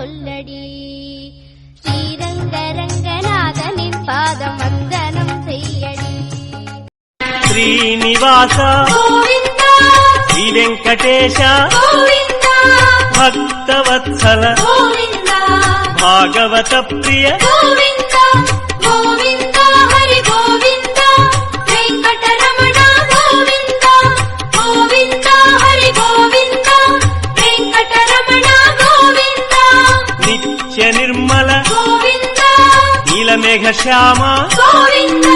சொல்லடி. ஸ்ரீரங்கரங்கநாதனின் பாதமந்தனம் செய்யடி. శ్రీనివాస గోవిందా శ్రీ వెంకటేశ గోవిందా భక్తవత్సల గోవిందా భాగవత ప్రియ గోవిందా గోవిందా హరి గోవిందా వెంకటరమణ గోవిందా గోవిందా హరి గోవిందా వెంకటరమణ గోవిందా నిత్య నిర్మల గోవిందా నీలమేఘ శ్యామ గోవిందా